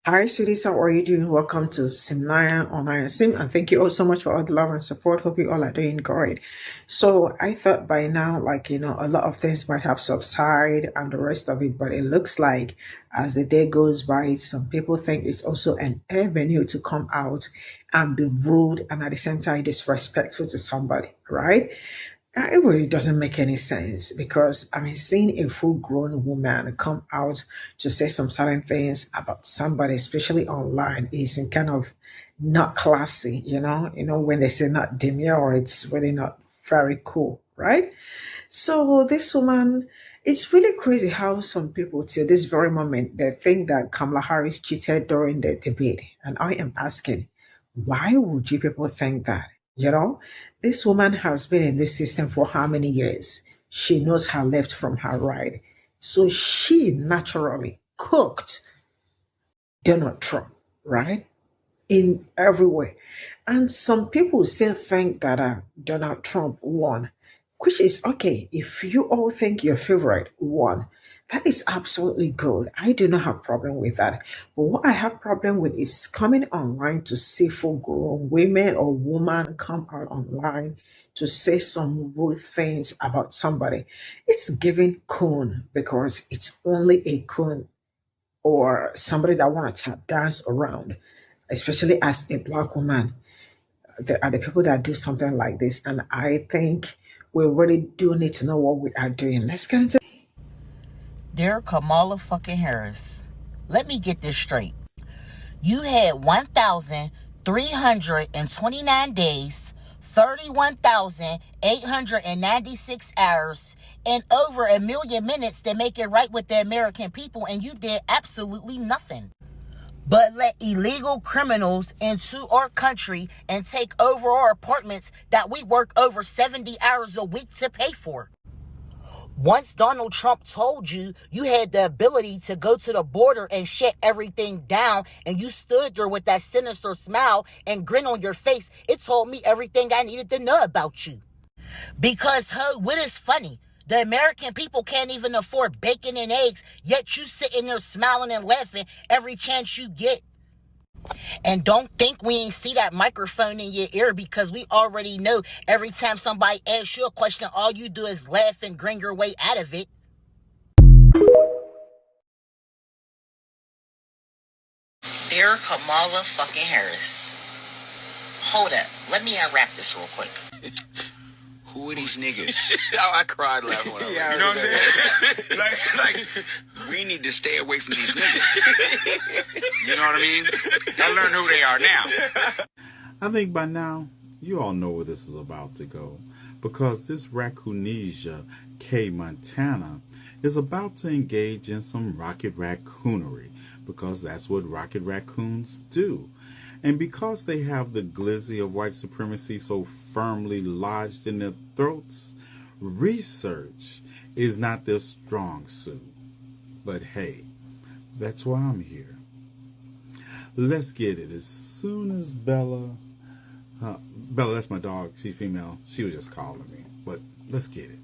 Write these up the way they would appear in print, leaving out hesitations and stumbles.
Hi, sweeties. How are you doing? Welcome to Cimnanya on Sim, and thank you all so much for all the love and support. Hope you all are doing great. So I thought by now, a lot of things might have subsided and the rest of it, but it looks like as the day goes by, some people think it's also an avenue to come out and be rude and at the same time disrespectful to somebody, right? It really doesn't make any sense because I mean, seeing a full-grown woman come out to say some certain things about somebody, especially online, is in kind of not classy. When they say not demure, it's really not very cool, right? So this woman, it's really crazy how some people till this very moment they think that Kamala Harris cheated during the debate, and I am asking, why would you people think that? You know, this woman has been in this system for how many years? She knows her left from her right. So she naturally cooked Donald Trump, right? In every way. And some people still think that Donald Trump won, which is okay. If you all think your favorite won, that is absolutely good. I do not have problem with that. But what I have problem with is coming online to see full grown women or woman come out online to say some rude things about somebody. It's giving coon because it's only a coon or somebody that want to tap dance around, especially as a black woman. There are the people that do something like this, and I think we really do need to know what we are doing. Let's get into. Dear Kamala fucking Harris, let me get this straight. You had 1,329 days, 31,896 hours, and over a million minutes to make it right with the American people, and you did absolutely nothing but let illegal criminals into our country and take over our apartments that we work over 70 hours a week to pay for. Once Donald Trump told you you had the ability to go to the border and shut everything down, and you stood there with that sinister smile and grin on your face, it told me everything I needed to know about you. Because, what is funny? The American people can't even afford bacon and eggs, yet you sitting there smiling and laughing every chance you get. And don't think we ain't see that microphone in your ear, because we already know every time somebody asks you a question, all you do is laugh and grin your way out of it. Dear Kamala fucking Harris, hold up. Let me unwrap this real quick. Who are these niggas? I cried laughing when I Yeah, read you know what I'm saying? like, We need to stay away from these niggas. You know what I mean? I learn who they are now. I think by now, you all know where this is about to go, because this Raccoonesia K. Montana is about to engage in some rocket raccoonery, because that's what rocket raccoons do. And because they have the glizzy of white supremacy so firmly lodged in their throats, research is not their strong suit. But hey, that's why I'm here. Let's get it. As soon as Bella, that's my dog, she's female, she was just calling me. But let's get it.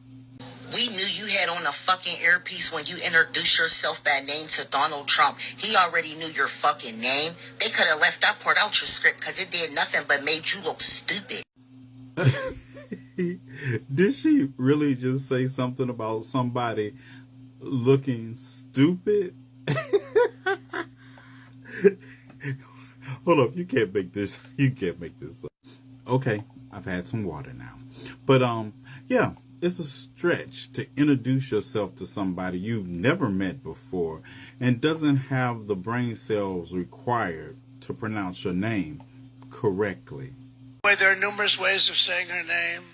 We knew you had on a fucking earpiece when you introduced yourself by name to Donald Trump. He already knew your fucking name. They could have left that part out your script because it did nothing but made you look stupid. Did she really just say something about somebody looking stupid? Hold up, you can't make this up. Okay, I've had some water now. But yeah, it's a stretch to introduce yourself to somebody you've never met before and doesn't have the brain cells required to pronounce your name correctly. There are numerous ways of saying her name.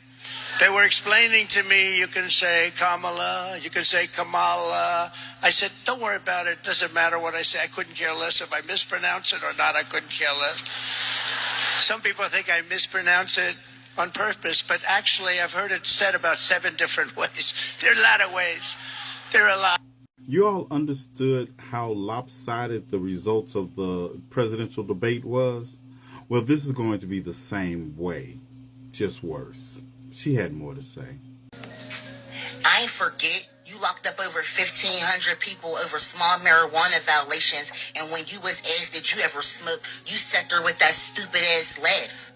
They were explaining to me, you can say Kamala, you can say Kamala. I said, don't worry about it. It doesn't matter what I say. I couldn't care less if I mispronounce it or not. I couldn't care less. Some people think I mispronounce it on purpose, but actually I've heard it said about 7 different ways. There are a lot of ways. There are a lot. You all understood how lopsided the results of the presidential debate was? Well, this is going to be the same way, just worse. She had more to say. I forget You locked up over 1,500 people over small marijuana violations, and when you was asked did you ever smoke, you sat there with that stupid ass laugh.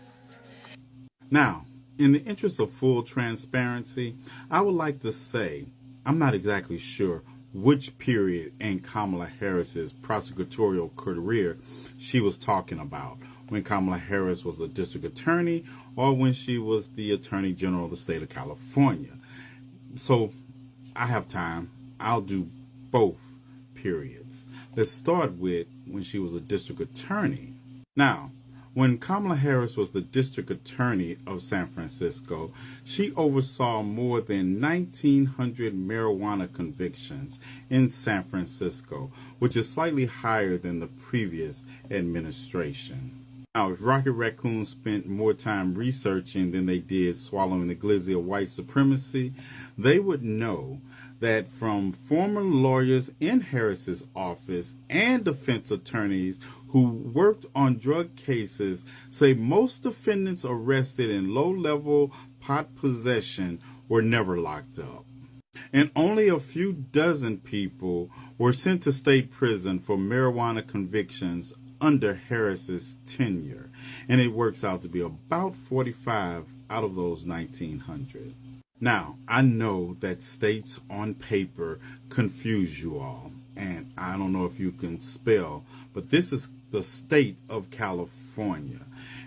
Now, in the interest of full transparency, I would like to say I'm not exactly sure which period in Kamala Harris's prosecutorial career she was talking about, when Kamala Harris was a district attorney or when she was the attorney general of the state of California. So I have time. I'll do both periods. Let's start with when she was a district attorney. Now, when Kamala Harris was the district attorney of San Francisco, she oversaw more than 1,900 marijuana convictions in San Francisco, which is slightly higher than the previous administration. Now, if Rocket Raccoon spent more time researching than they did swallowing the glizzy of white supremacy, they would know that from former lawyers in Harris's office and defense attorneys who worked on drug cases say most defendants arrested in low-level pot possession were never locked up. And only a few dozen people were sent to state prison for marijuana convictions under Harris's tenure. And it works out to be about 45 out of those 1,900. Now, I know that states on paper confuse you all, and I don't know if you can spell, but this is the state of California.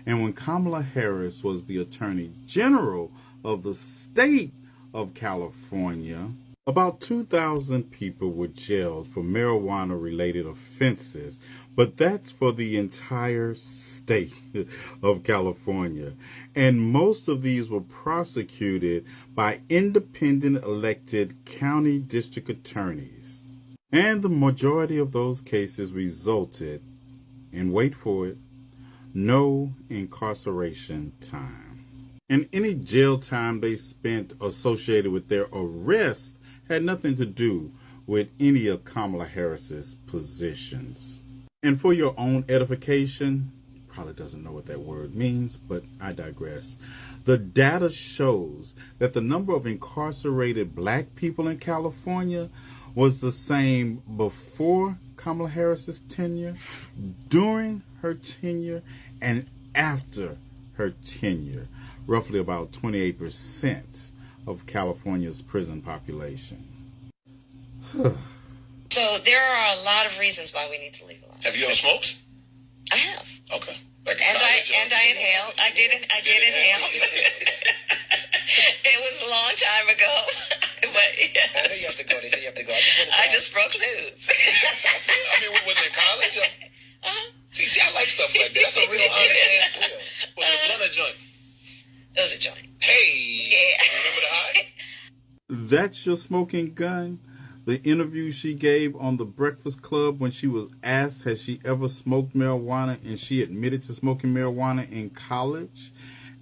And when Kamala Harris was the Attorney General of the state of California, about 2,000 people were jailed for marijuana-related offenses, but that's for the entire state of California. And most of these were prosecuted by independent elected county district attorneys. And the majority of those cases resulted, and wait for it, no incarceration time. And any jail time they spent associated with their arrest had nothing to do with any of Kamala Harris's positions. And for your own edification, probably doesn't know what that word means, but I digress. The data shows that the number of incarcerated black people in California was the same before Kamala Harris's tenure, during her tenure, and after her tenure, roughly about 28% of California's prison population. So there are a lot of reasons why we need to legalize. Have you ever smoked? I have. Okay. And I inhaled. I did inhale. It was a long time ago. But yes. I know you have to go. They say you have to go. I just broke news. I mean, was it in college? Uh-huh. See, I like stuff like that. That's a real honest answer. Was it blunt or joint? It was a joint. Hey. Yeah. Remember the high? That's your smoking gun? The interview she gave on The Breakfast Club when she was asked has she ever smoked marijuana, and she admitted to smoking marijuana in college.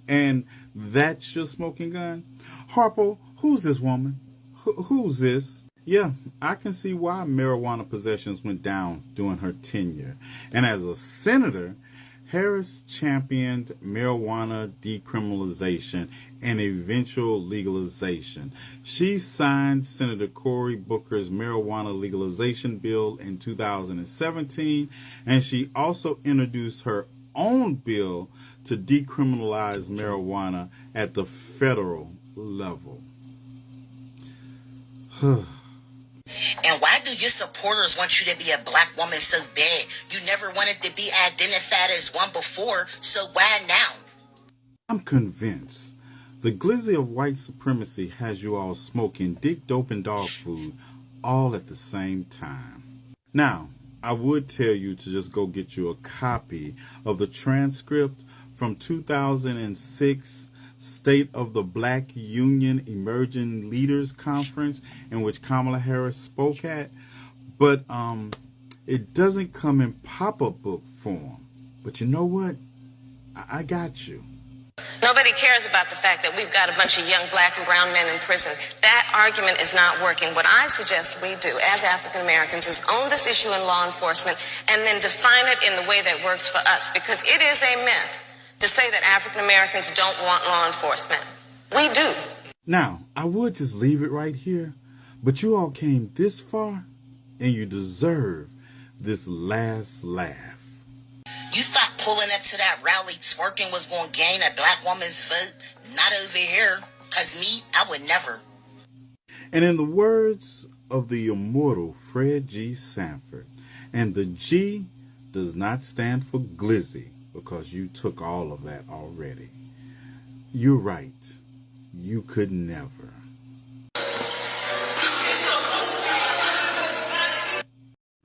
And that's your smoking gun? Harpo, who's this woman? Who's this? Yeah, I can see why marijuana possessions went down during her tenure. And as a senator, Harris championed marijuana decriminalization and eventual legalization. She signed Senator Cory Booker's marijuana legalization bill in 2017, and she also introduced her own bill to decriminalize marijuana at the federal level. And why do your supporters want you to be a black woman so bad? You never wanted to be identified as one before, so why now? I'm convinced the glizzy of white supremacy has you all smoking dick, dope, and dog food all at the same time. Now, I would tell you to just go get you a copy of the transcript from 2006 State of the Black Union Emerging Leaders Conference, in which Kamala Harris spoke at, but it doesn't come in pop-up book form. But you know what? I got you. Nobody cares about the fact that we've got a bunch of young black and brown men in prison. That argument is not working. What I suggest we do as African Americans is own this issue in law enforcement and then define it in the way that works for us, because it is a myth to say that African Americans don't want law enforcement. We do. Now, I would just leave it right here, But you all came this far, and you deserve this last laugh. You thought pulling up to that rally twerking was going to gain a black woman's vote? Not over here. Because me, I would never. And in the words of the immortal Fred G. Sanford, and the G does not stand for glizzy, because you took all of that already. You're right. You could never.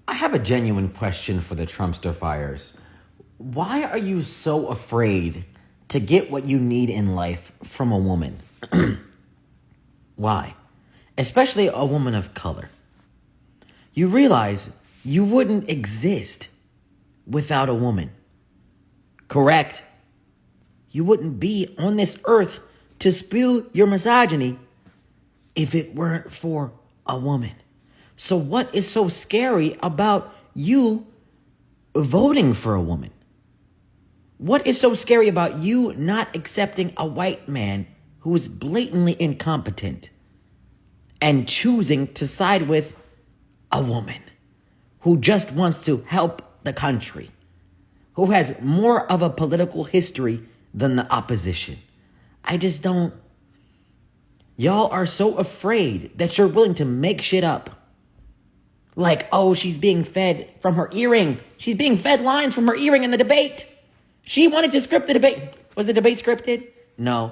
I have a genuine question for the Trumpster fires. Why are you so afraid to get what you need in life from a woman? Why? Especially a woman of color. You realize you wouldn't exist without a woman. Correct? You wouldn't be on this earth to spew your misogyny if it weren't for a woman. So what is so scary about you voting for a woman? What is so scary about you not accepting a white man who is blatantly incompetent and choosing to side with a woman who just wants to help the country, who has more of a political history than the opposition? I just don't. Y'all are so afraid that you're willing to make shit up. Like, oh, she's being fed from her earring. She's being fed lines from her earring in the debate. She wanted to script the debate. Was the debate scripted? No.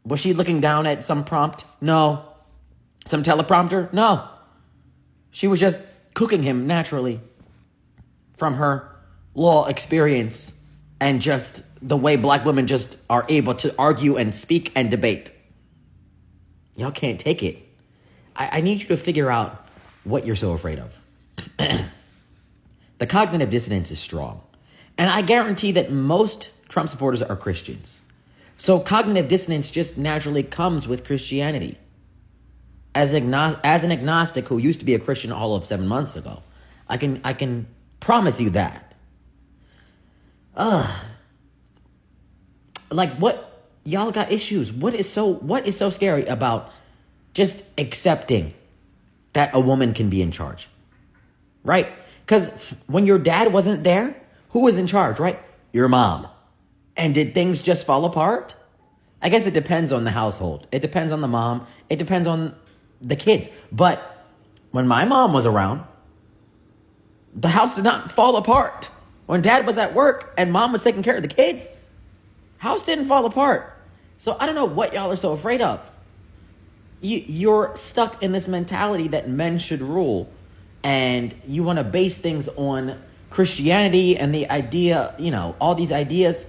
Was she looking down at some prompt? No. Some teleprompter? No. She was just cooking him naturally from her law experience and just the way black women just are able to argue and speak and debate. Y'all can't take it. I need you to figure out what you're so afraid of. The cognitive dissonance is strong. And I guarantee that most Trump supporters are Christians. So cognitive dissonance just naturally comes with Christianity. As an agnostic who used to be a Christian all of 7 months ago, I can promise you that. Like, what? Y'all got issues. What is so scary about just accepting that a woman can be in charge? Right? Because when your dad wasn't there, who was in charge, right? Your mom. And did things just fall apart? I guess it depends on the household. It depends on the mom. It depends on the kids. But when my mom was around, the house did not fall apart. When dad was at work and mom was taking care of the kids, house didn't fall apart. So I don't know what y'all are so afraid of. You're stuck in this mentality that men should rule, and you want to base things on Christianity and the idea, all these ideas.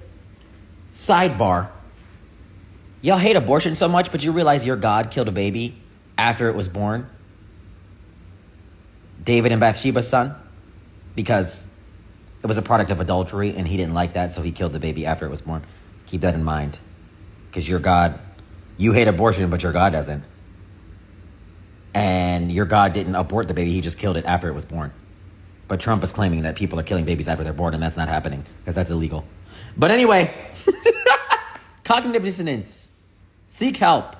Sidebar. Y'all hate abortion so much, but you realize your God killed a baby after it was born? David and Bathsheba's son? Because it was a product of adultery and he didn't like that, so he killed the baby after it was born. Keep that in mind. Because your God, you hate abortion, but your God doesn't. And your God didn't abort the baby, he just killed it after it was born. But Trump is claiming that people are killing babies after they're born, and that's not happening, because that's illegal. But anyway, cognitive dissonance. Seek help.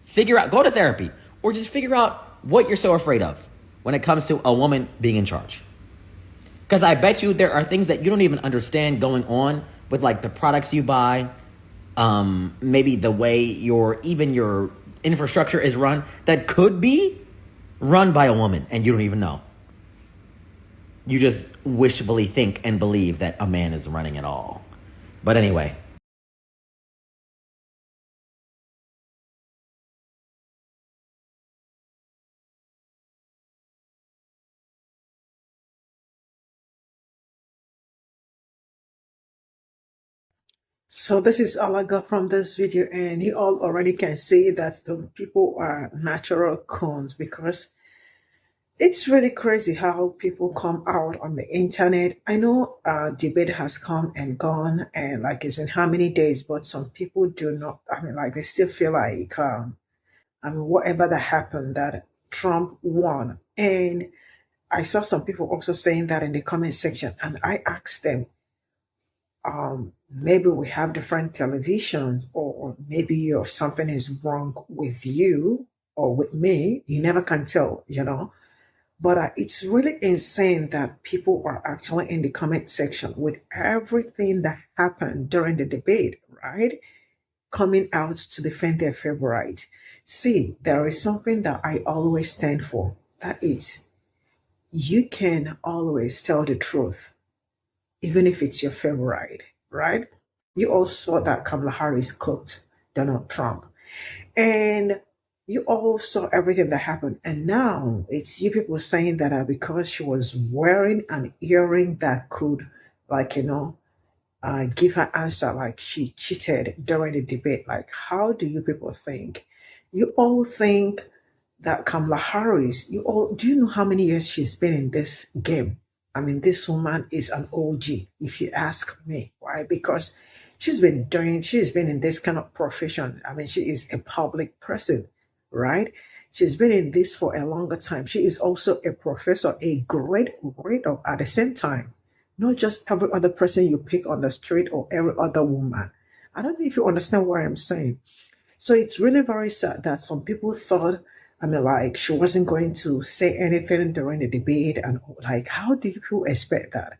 Figure out, go to therapy, or just figure out what you're so afraid of when it comes to a woman being in charge. Because I bet you there are things that you don't even understand going on with, like, the products you buy, maybe the way your infrastructure is run, that could be run by a woman and you don't even know. You just wishfully think and believe that a man is running it all. But anyway. So this is all I got from this video, and you all already can see that the people are natural coons, because it's really crazy how people come out on the internet. I know debate has come and gone, and like it's been how many days, but some people do not, like they still feel like, whatever that happened, that Trump won. And I saw some people also saying that in the comment section, and I asked them, maybe we have different televisions, or maybe something is wrong with you. or with me, you never can tell, But it's really insane that people are actually in the comment section with everything that happened during the debate, right? Coming out to defend their favorite. See, there is something that I always stand for. That is, you can always tell the truth, even if it's your favorite, right? You all saw that Kamala Harris cooked Donald Trump. And you all saw everything that happened. And now it's you people saying that because she was wearing an earring that could, like, give her answer like she cheated during the debate. Like, how do you people think? You all think that Kamala Harris, do you know how many years she's been in this game? I mean, this woman is an OG, if you ask me. Why? Because she's been in this kind of profession. I mean, she is a public person, right? She's been in this for a longer time. She is also a professor, a great reader at the same time. Not just every other person you pick on the street or every other woman. I don't know if you understand what I'm saying. So it's really very sad that some people thought, like she wasn't going to say anything during the debate. And like, how do you expect that?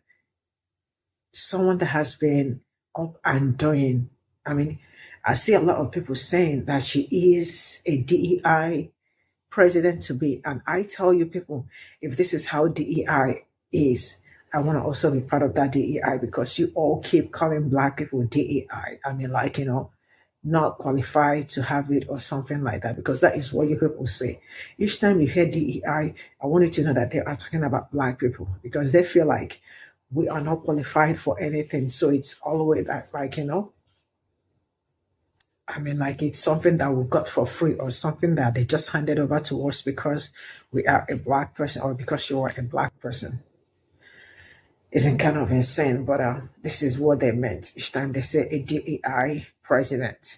Someone that has been up and doing. I mean, I see a lot of people saying that she is a DEI president to be. And I tell you people, if this is how DEI is, I want to also be part of that DEI because you all keep calling Black people DEI. I mean, like, not qualified to have it or something like that, because that is what you people say. Each time you hear DEI, I want you to know that they are talking about Black people because they feel like we are not qualified for anything. So it's always that, like, I mean, like it's something that we got for free or something that they just handed over to us because we are a Black person or because you are a Black person. Isn't kind of insane, but this is what they meant each time they say a DEI president.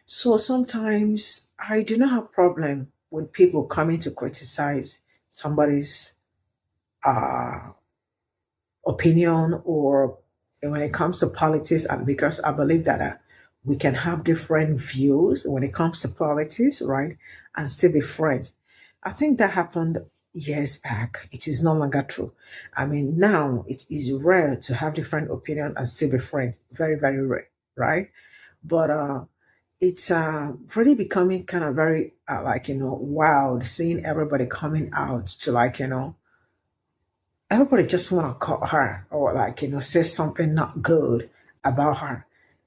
So sometimes I do not have problem with people coming to criticize somebody's opinion or when it comes to politics, and because I believe that we can have different views when it comes to politics, right, and still be friends. I think that happened years back. It is no longer true. I mean, now it is rare to have different opinion and still be friends. Very, very rare, right? But it's really becoming kind of very wild seeing everybody coming out to everybody just want to call her or say something not good about her,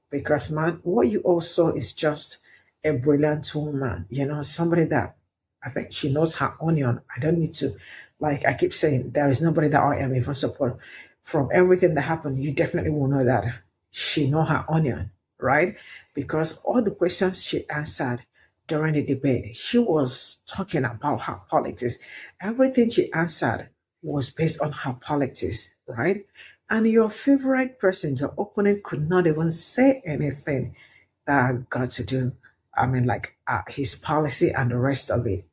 because man, what you also is just a brilliant woman, somebody that I think she knows her onion. I don't need to, I keep saying, there is nobody that I am even support. From everything that happened, you definitely will know that she know her onion, right? Because all the questions she answered during the debate, she was talking about her politics. Everything she answered was based on her politics, right? And your favorite person, your opponent, could not even say anything that got to do, his policy and the rest of it.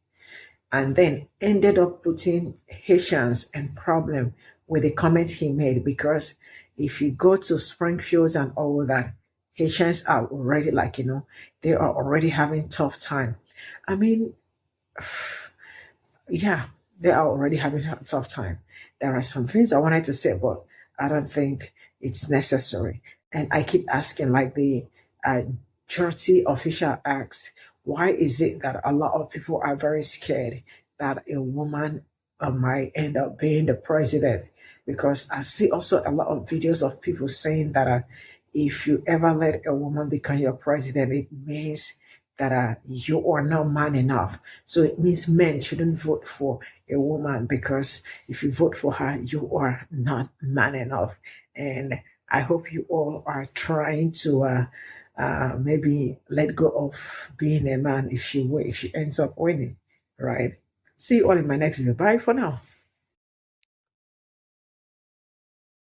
And then ended up putting Haitians in problem with the comment he made, because if you go to Springfields and all that, Haitians are already they are already having tough time. I mean, yeah, they are already having a tough time. There are some things I wanted to say, but I don't think it's necessary. And I keep asking, like the Jersey official asked, why is it that a lot of people are very scared that a woman might end up being the president? Because I see also a lot of videos of people saying that if you ever let a woman become your president, it means that you are not man enough. So it means men shouldn't vote for a woman, because if you vote for her, you are not man enough. And I hope you all are trying to maybe let go of being a man if she ends up winning, right? See you all in my next video. Bye for now.